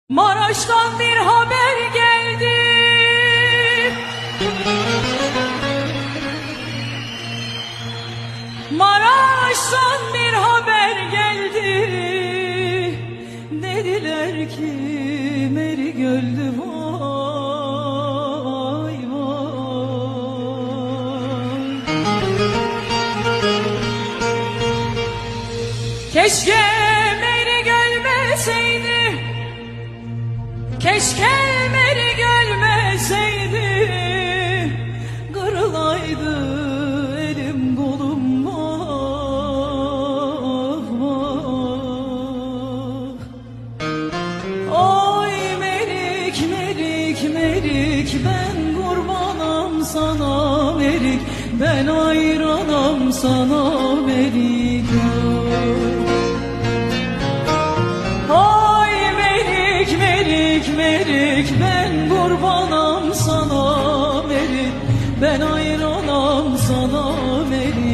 Maraş'tan bir haber geldi. Maraş'tan bir haber geldi. Dediler ki Meri göldü, vay vay. Keşke Meri gölmeseydi, keşke Meri gölmeseydi, kırılaydı elim kolum, vah vah. Oy Merik, Merik, Merik, ben kurbanım sana Merik, ben ayranım sana Merik. Merik, ben kurbanım sana Merik, ben ayranım sana Merik.